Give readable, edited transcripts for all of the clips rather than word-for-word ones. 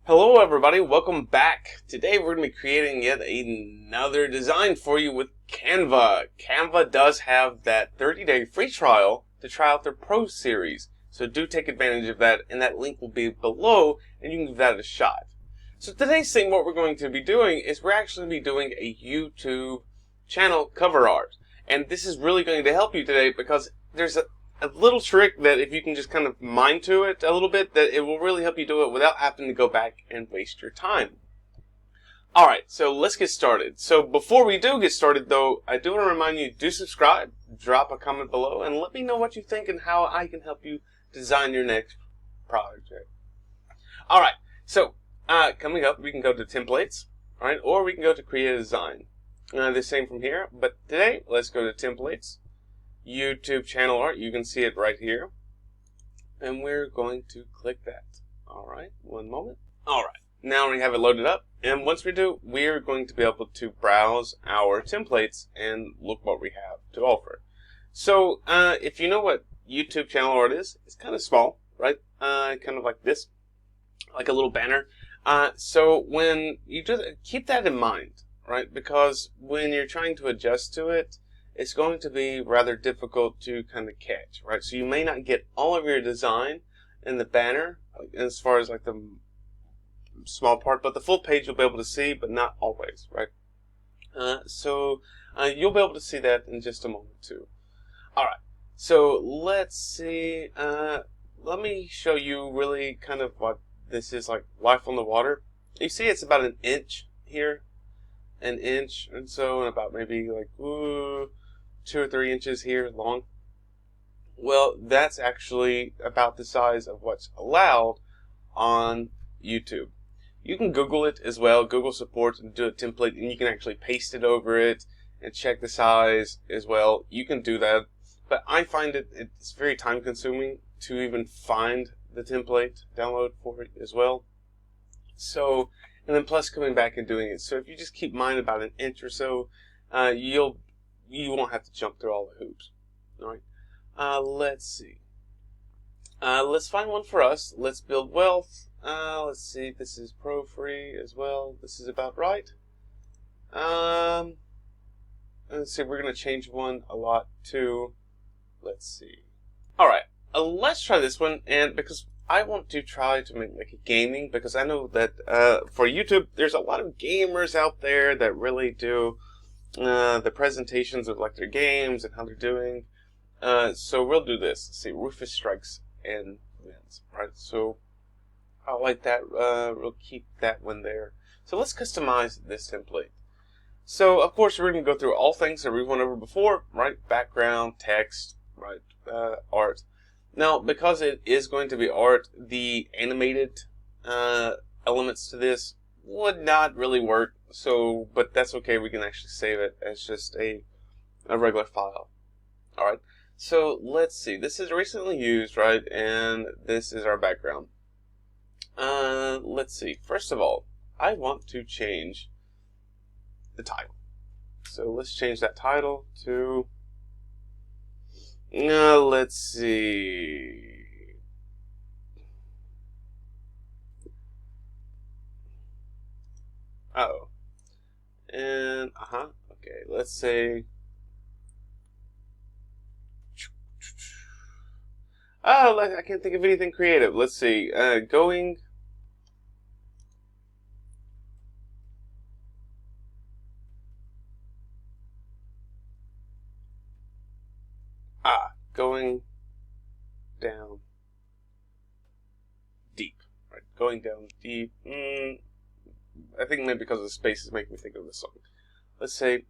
Hello everybody, welcome back. Today we're going to be creating yet another design for you with Canva. Canva does have that 30-day free trial to try out their Pro series. So do take advantage of that, and that link will be below and you can give that a shot. So today's thing, what we're going to be doing is we're actually going to be doing a YouTube channel cover art. And this is really going to help you today because there's a little trick that if you can just kind of mind to it a little bit, that it will really help you do it without having to go back and waste your time. Alright, so let's get started. So before we do get started though, I do want to remind you, do subscribe, drop a comment below, and let me know what you think and how I can help you design your next project. Alright, so coming up, we can go to templates, alright, or we can go to create a design. The same from here, but today, let's go to templates. YouTube channel art, you can see it right here, and we're going to click that. Alright, one moment. Alright, now we have it loaded up, and once we do, we're going to be able to browse our templates and look what we have to offer. So if you know what YouTube channel art is, it's kind of small, right? Kind of like this, like a little banner. So when you do that, keep that in mind, right? Because when you're trying to adjust to it, it's going to be rather difficult to kind of catch, right? So you may not get all of your design in the banner, as far as like the small part, but the full page you'll be able to see, but not always, right? So you'll be able to see that in just a moment too. Alright, so let's see, let me show you really kind of what this is like, life on the water. You see it's about an inch here, an inch, and so about maybe like, 2 or 3 inches here long. Well, that's actually about the size of what's allowed on YouTube. You can Google it as well, Google supports and do a template, and you can actually paste it over it and check the size as well. You can do that, but I find it's very time consuming to even find the template download for it as well. So, and then plus coming back and doing it. So if you just keep mine about an inch or so, you won't have to jump through all the hoops. Alright. Let's see. Let's find one for us. Let's build wealth. Let's see. This is pro free as well. This is about right. Let's see. We're going to change one a lot too. Let's see. Alright. Let's try this one. And because I want to try to make like a gaming, because I know that for YouTube, there's a lot of gamers out there that really do the presentations of like their games and how they're doing. So we'll do this. Let's see, RUFUS strikes and wins. Right. So I like that. We'll keep that one there. So let's customize this template. So of course we're going to go through all things that we went over before. Right. Background, text. Right. Art. Now because it is going to be art, the animated elements to this would not really work. So, but that's okay. We can actually save it as just a regular file. All right. So let's see. This is recently used, right? And this is our background. Let's see. First of all, I want to change the title. So let's change that title to. Let's see. Uh-oh. And, okay, let's say, I can't think of anything creative. Let's see, going down deep, right, going down deep, I think maybe because of the space is making me think of this song. Let's say,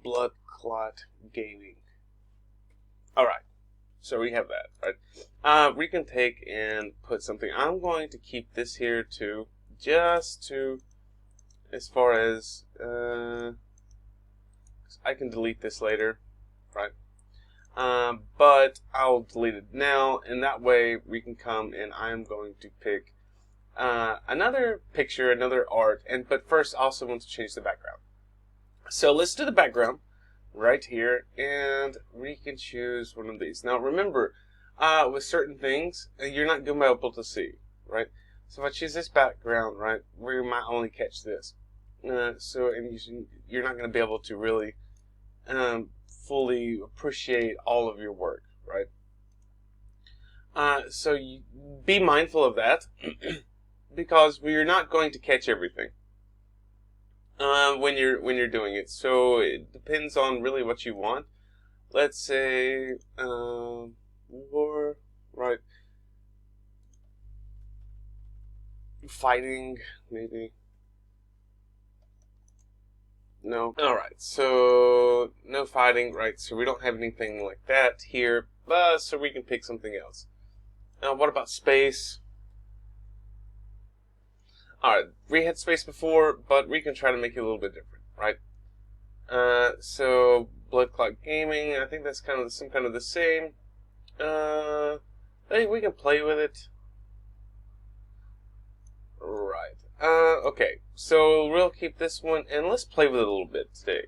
blood clot gaming. Alright, so we have that, right? We can take and put something. I'm going to keep this here too, just to, as far as, I can delete this later, right? But I'll delete it now, and that way we can come and I'm going to pick another picture, another art, but first I also want to change the background. So let's do the background. right here, and we can choose one of these. Now remember, with certain things, you're not going to be able to see, right? So if I choose this background, right, we might only catch this. You're not going to be able to really fully appreciate all of your work, right? So you be mindful of that because we're not going to catch everything when you're doing it. So it depends on really what you want. Let's say war, right? Fighting, maybe. No. Alright, so no fighting, right? So we don't have anything like that here, so we can pick something else. Now, what about space? Alright, we had space before, but we can try to make it a little bit different, right? So Blood Clock Gaming, I think that's kind of the same. I think we can play with it. Right. Okay, so we'll keep this one, and let's play with it a little bit today.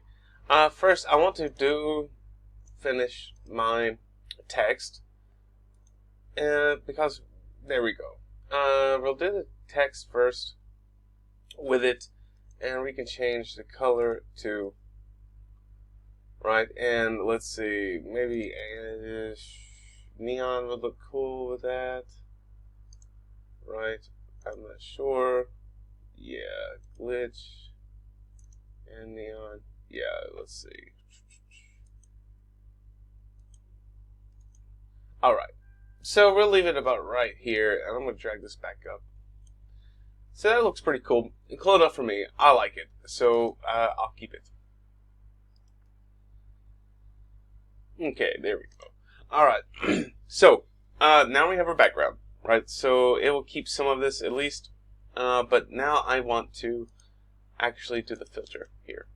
First, I want to finish my text, because, there we go. We'll do the text first with it, and we can change the color to, right, and let's see, maybe neon would look cool with that, right? I'm not sure. Yeah, glitch and neon. Yeah, let's see. Alright, so we'll leave it about right here, and I'm going to drag this back up. So that looks pretty cool. Close enough for me. I like it, so I'll keep it. Okay, there we go. Alright, so now we have our background. Right, so it will keep some of this at least, but now I want to actually do the filter here.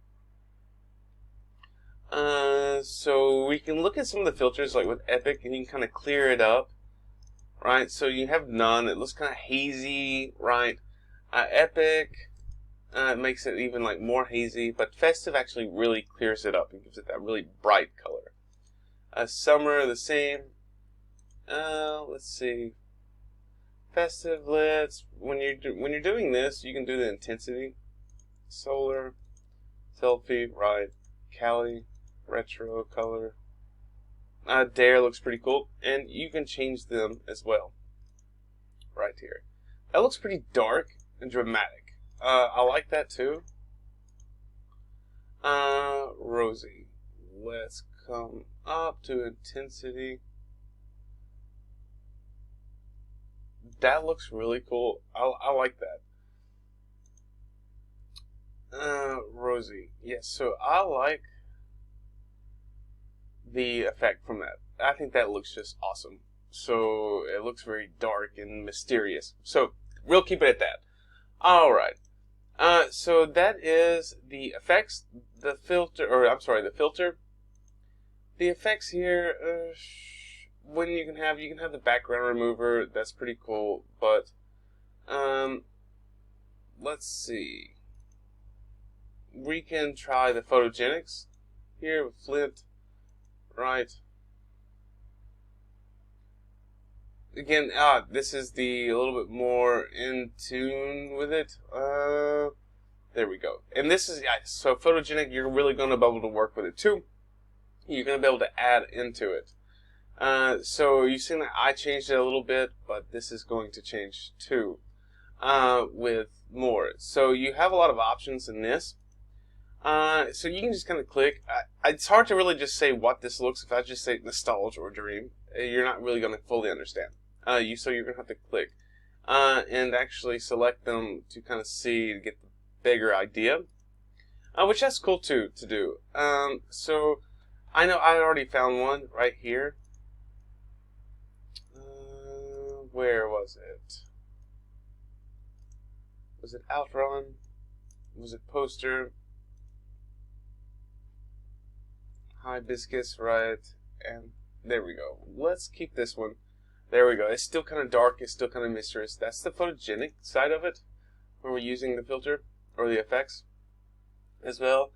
So we can look at some of the filters like with Epic, and you can kind of clear it up, right? So you have none, it looks kind of hazy, right? Epic makes it even like more hazy, but Festive actually really clears it up and gives it that really bright color. Summer, the same. Let's see. Festive, when you're doing this, you can do the intensity, solar, selfie, right, Cali, retro, color. Dare looks pretty cool, and you can change them as well, right here. That looks pretty dark and dramatic. I like that too. Rosy, let's come up to intensity. That looks really cool. I like that. Rosy. Yes, so I like the effect from that. I think that looks just awesome. So it looks very dark and mysterious. So we'll keep it at that. Alright. So that is the effects, the filter. The filter. The effects here, you can have the background remover. That's pretty cool, but let's see. We can try the photogenics here with Flint, right? Again, this is a little bit more in tune with it. There we go. And this is, so photogenic, you're really going to be able to work with it too. You're going to be able to add into it. So you've seen that I changed it a little bit, but this is going to change too with more. So you have a lot of options in this. So you can just kind of click. It's hard to really just say what this looks. If I just say nostalgia or dream, you're not really going to fully understand. So you're going to have to click and actually select them to kind of see to get the bigger idea, which that's cool too to do. So I know I already found one right here. Where was it? Was it Outrun? Was it Poster? Hibiscus, right? And there we go. Let's keep this one. There we go. It's still kind of dark. It's still kind of mysterious. That's the photogenic side of it, where we're using the filter or the effects as well.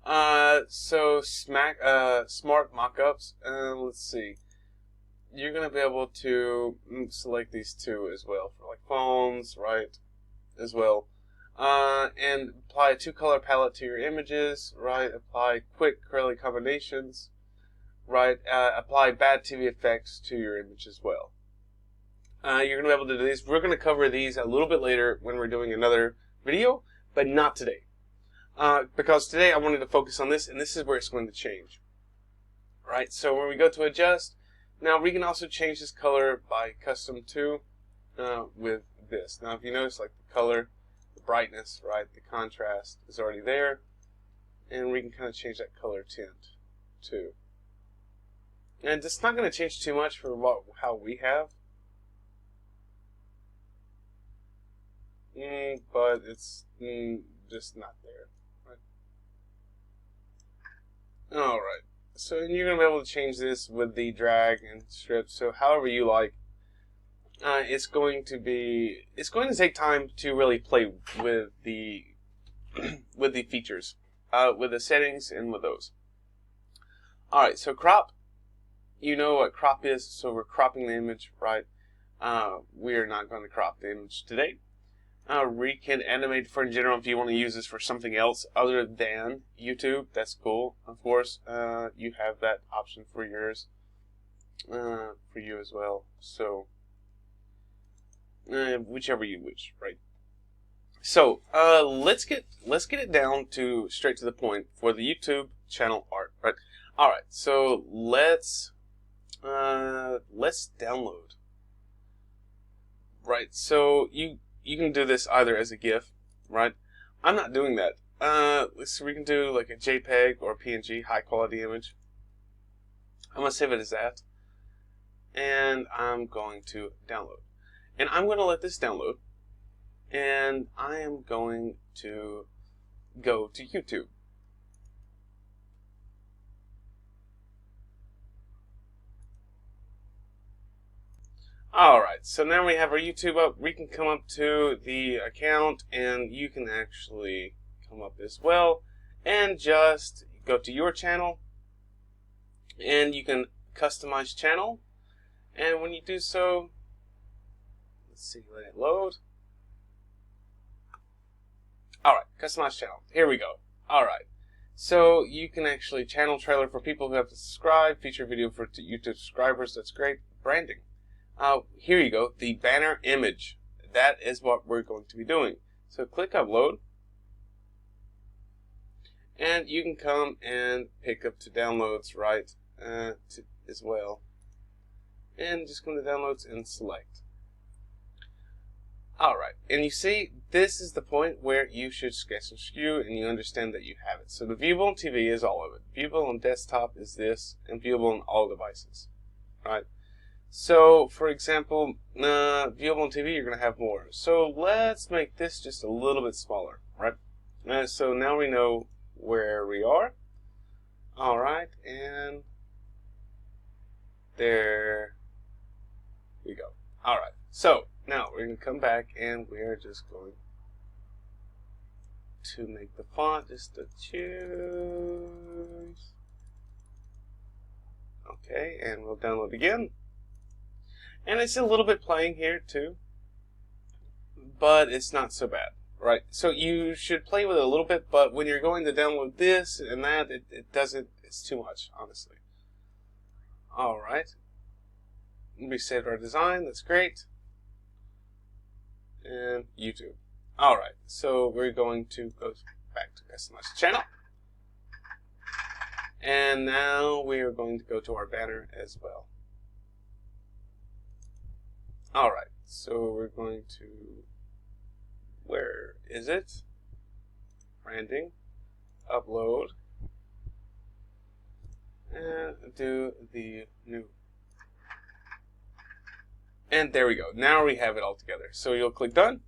So smart mockups. Let's see. You're gonna be able to select these two as well for like phones, right? As well. And apply a 2-color palette to your images, right? Apply quick curly combinations, right? Apply bad TV effects to your image as well. You're gonna be able to do these. We're gonna cover these a little bit later when we're doing another video, but not today. Because today I wanted to focus on this, and this is where it's going to change. Right, so when we go to adjust, now we can also change this color by custom to with this. Now if you notice, like the color, the brightness, right, the contrast is already there, and we can kind of change that color tint too. And it's not going to change too much for how we have. But it's just not there. Alright, so you're going to be able to change this with the drag and strip, so however you like. It's going to take time to really play with the with the features, with the settings and with those. Alright, so crop, you know what crop is, so we're cropping the image, right? We are not going to crop the image today. We can animate for in general if you want to use this for something else other than YouTube. That's cool. Of course, you have that option for yours, for you as well. So, whichever you wish, right? So, let's get it down to straight to the point for the YouTube channel art, right? All right. So let's download. Right. So you can do this either as a GIF, right? I'm not doing that. We can do like a JPEG or a PNG, high quality image. I'm going to save it as that. And I'm going to download. And I'm going to let this download. And I am going to go to YouTube. Alright, so now we have our YouTube up. We can come up to the account, and you can actually come up as well and just go to your channel, and you can customize channel. And when you do so, let's see, let it load. Alright, customize channel. Here we go. Alright, so you can actually channel trailer for people who have to subscribe, feature video for YouTube subscribers. That's great. Branding. Here you go, the banner image. That is what we're going to be doing. So click upload, and you can come and pick up to downloads, right, as well. And just go to downloads and select. Alright, and you see, this is the point where you should sketch and skew, and you understand that you have it. So the viewable on TV is all of it. Viewable on desktop is this, and viewable on all devices, right? So, for example, viewable on TV, you're going to have more. So let's make this just a little bit smaller, right? So now we know where we are. All right, and there we go. All right, so now we're going to come back, and we're just going to make the font just a choose. Okay, and we'll download again. And it's a little bit playing here too, but it's not so bad, right? So you should play with it a little bit, but when you're going to download this and that, it doesn't, it's too much, honestly. All right. We saved our design, that's great. And YouTube. All right, so we're going to go back to customize the channel. And now we are going to go to our banner as well. Alright, so we're going to, where is it? Branding, upload, and do the new. And there we go. Now we have it all together. So you'll click done.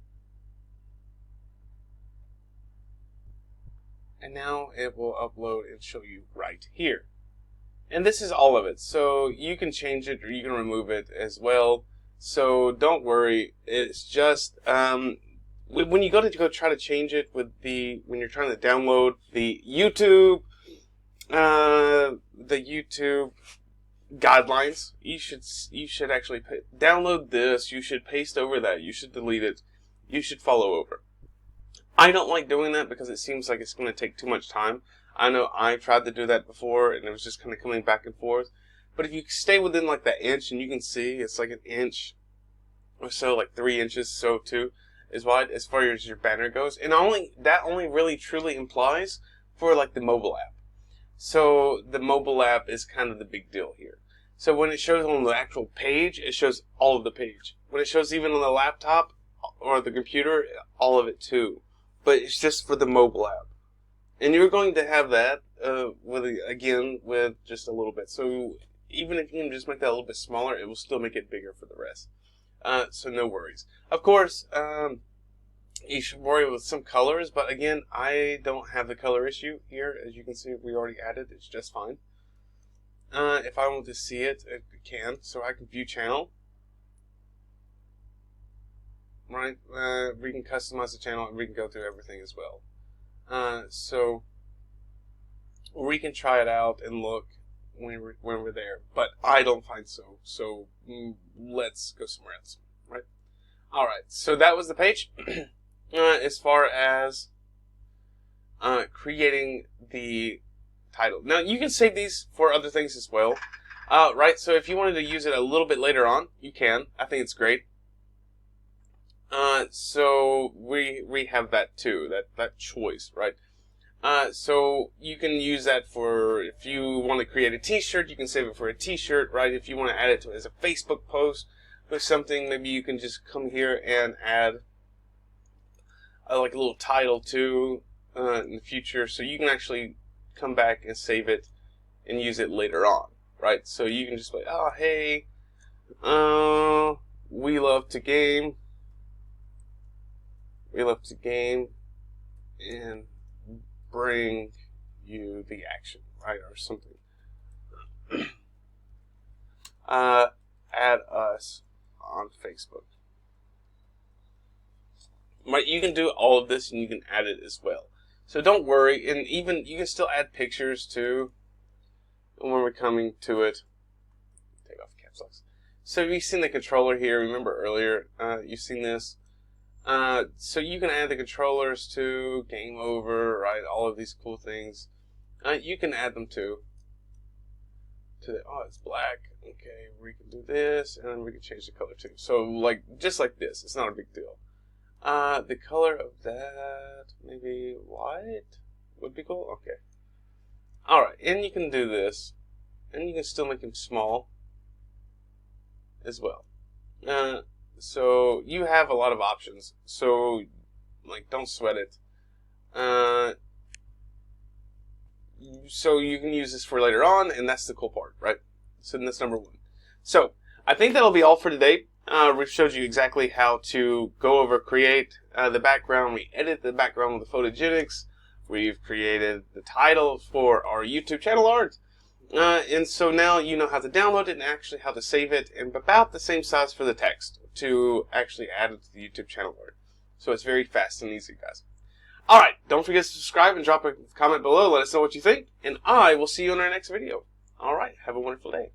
And now it will upload and show you right here. And this is all of it. So you can change it or you can remove it as well. So don't worry, it's just when you go try to change it with when you're trying to download the YouTube the YouTube guidelines. You should actually download this. You should paste over that. You should delete it. You should follow over. I don't like doing that because it seems like it's going to take too much time. I know I tried to do that before and it was just kind of coming back and forth. But if you stay within like that inch, and you can see it's like an inch or so, like 3 inches, so too, is wide as far as your banner goes. And that only really truly implies for like the mobile app. So the mobile app is kind of the big deal here. So when it shows on the actual page, it shows all of the page. When it shows even on the laptop or the computer, all of it too. But it's just for the mobile app. And you're going to have that with just a little bit. So even if you can just make that a little bit smaller, it will still make it bigger for the rest. So no worries. Of course, you should worry with some colors, but again, I don't have the color issue here. As you can see, we already added. It's just fine. If I want to see it, it can. So I can view channel. Right, we can customize the channel and we can go through everything as well. So we can try it out and look when we're there, but I don't find so. So let's go somewhere else, right? All right, so that was the page. As far as creating the title. Now you can save these for other things as well, right? So if you wanted to use it a little bit later on, you can. I think it's great. So we have that too, that choice, right? So you can use that for, if you want to create a t-shirt, you can save it for a t-shirt, right? If you want to add it to as a Facebook post or something, maybe you can just come here and add like a little title too in the future, so you can actually come back and save it and use it later on, right? So you can just be like, oh hey, we love to game. We love to game and bring you the action, right, or something. Add us on Facebook. Right, you can do all of this and you can add it as well. So don't worry, and even you can still add pictures too when we're coming to it. Take off caps locks. So you've seen the controller here. Remember earlier, you've seen this. So you can add the controllers to game over, right? All of these cool things. You can add them to oh, it's black. Okay, we can do this, and then we can change the color too. So like, just like this, it's not a big deal. The color of that, maybe white would be cool. Okay. All right, and you can do this, and you can still make them small as well. So you have a lot of options. So, like, don't sweat it. So you can use this for later on, and that's the cool part, right? So that's number one. So I think that'll be all for today. We've showed you exactly how to go over, create the background. We edit the background with the photogenics. We've created the title for our YouTube channel art. And so now you know how to download it and actually how to save it, and about the same size for the text to actually add it to the YouTube channel art. So it's very fast and easy, guys. Alright, don't forget to subscribe and drop a comment below. Let us know what you think, and I will see you in our next video. Alright, have a wonderful day.